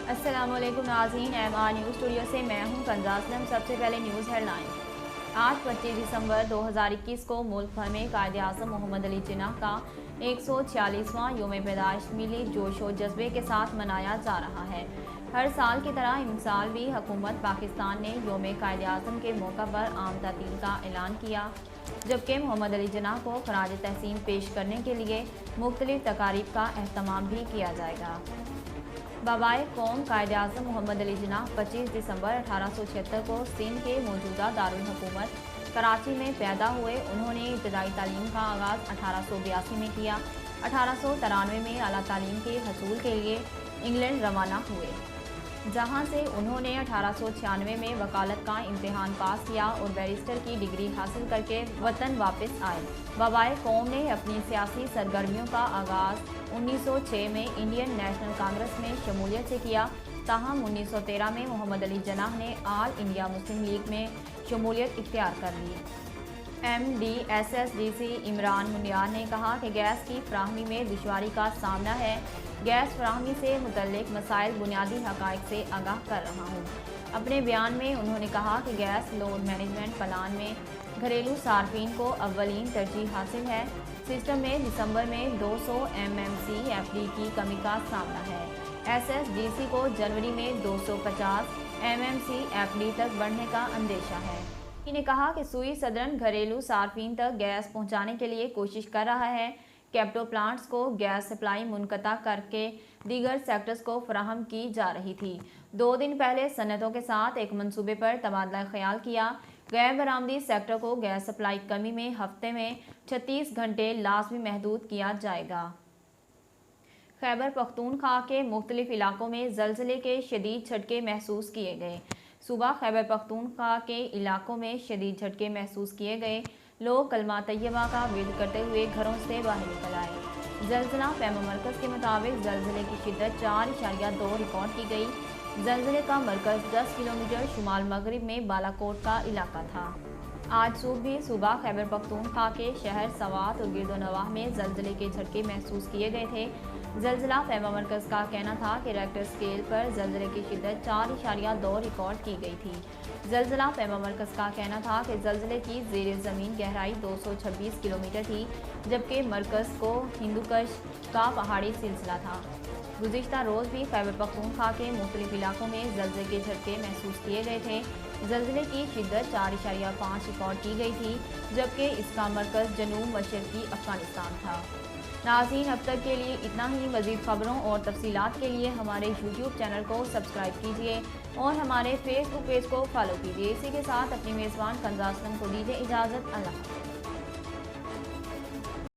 अस्सलाम वालेकुम नाज़रीन, MR न्यूज़ स्टूडियो से मैं हूं कंजा असलम। सबसे पहले न्यूज़ हेडलाइन। आज 25 दिसंबर 2021 को मुल्क भर में कायद-ए-आज़म मोहम्मद अली जिन्नाह का 146वां यौम पैदाइश मिली जोश व जज्बे के साथ मनाया जा रहा है। हर साल की तरह इस साल भी हुकूमत पाकिस्तान ने यौम कायद-ए-आज़म के मौका पर आम तातील का ऐलान किया, जबकि मोहम्मद अली जिन्नाह को खराज तहसीन पेश करने के लिए मुख्तलिफ तकारीब का एहतमाम भी किया जाएगा। बाबाए कौम कायद-ए-आज़म मोहम्मद अली जिन्नाह 25 दिसंबर 1876 को सिंध के मौजूदा दारुल हुकूमत कराची में पैदा हुए। उन्होंने इब्तदाई तालीम का आगाज़ 1882 में किया। 1893 में आला तालीम के हसूल के लिए इंग्लैंड रवाना हुए, जहाँ से उन्होंने 1896 में वकालत का इम्तिहान पास किया और बैरिस्टर की डिग्री हासिल करके वतन वापस आए। बाबाए कौम ने अपनी सियासी सरगर्मियों का आगाज़ 1906 में इंडियन नेशनल कांग्रेस में शमूलियत से किया। ताहम 1913 में मोहम्मद अली जिन्नाह ने ऑल इंडिया मुस्लिम लीग में शमूलियत इख्तियार कर ली। MDSSDC इमरान मुनियार ने कहा कि गैस की फराहमी में दुश्वारी का सामना है। गैस फराहमी से मुतल्लिक मसाइल बुनियादी हक़ाइक़ से आगाह कर रहा हूँ। अपने बयान में उन्होंने कहा कि गैस लोड मैनेजमेंट प्लान में घरेलू सार्फिन को अव्वलीन तरजीह हासिल है। सिस्टम में दिसंबर में 200 MMC FD की कमी का सामना है। SSDC को जनवरी में 250 MMC FD तक बढ़ने का अंदेशा है। ने कहा कि सुई सदरन घरेलू सार्फिन तक गैस पहुंचाने के लिए कोशिश कर रहा है। कैप्टो प्लांट्स को गैस सप्लाई मुनक़ता करके दीगर सेक्टर्स को फराहम की जा रही थी। 2 दिन पहले सनतों के साथ एक मंसूबे पर तबादला ख्याल किया। गैर बरामदी सेक्टर को गैस सप्लाई कमी में हफ्ते में 36 घंटे लाजमी महदूद किया जाएगा। खैबर पख्तूनख्वा के मुख्तलिफ इलाकों में ज़लज़ले के शदीद झटके महसूस किए गए। सूबा खैबर पख्तूनख्वा के इलाकों में शदीद झटके महसूस किए गए। लोग कलमा तैयबा का विर्द करते हुए घरों से बाहर निकल आए। ज़लज़ला पैमा मरकज़ के मुताबिक ज़लज़ले की शिद्दत 4.2 रिकॉर्ड की गई। ज़लज़ले का मरकज़ 10 किलोमीटर शुमाल मगरिब में बालाकोट का इलाका था। आज सुबह भी सूबा खैबर पख्तूनख्वा के शहर सवात और गिरदोनवाह में ज़लज़ले के झटके महसूस किए गए थे। ज़लज़ला पैमा मरकज़ का कहना था कि रेक्टर स्केल पर ज़लज़ले की शिद्दत 4.2 रिकॉर्ड की गई थी। ज़लज़ला पैमा मरकज़ का कहना था कि ज़लज़ले की ज़ेरे ज़मीन गहराई 226 किलोमीटर थी, जबकि मरकज़ को हिंदुकश का पहाड़ी सिलसिला था। गुज़िश्ता रोज़ भी खैबर पख्तूनख्वा के मुख्तलिफ इलाकों में ज़लज़ले के झटके महसूस किए गए थे। ज़लज़ले की शिद्दत 4.5 रिकॉर्ड की गई थी, जबकि इसका मरकज़ जनूब मशरक़ी अफ़गानिस्तान था। नाज़रीन, अब तक के लिए इतना ही। मज़ीद ख़बरों और तफ़सीलात के लिए हमारे YouTube चैनल को सब्सक्राइब कीजिए और हमारे Facebook पेज को फॉलो कीजिए। इसी के साथ अपनी मेज़बान कंजा असलम को दीजिए इजाज़त। अल्लाह।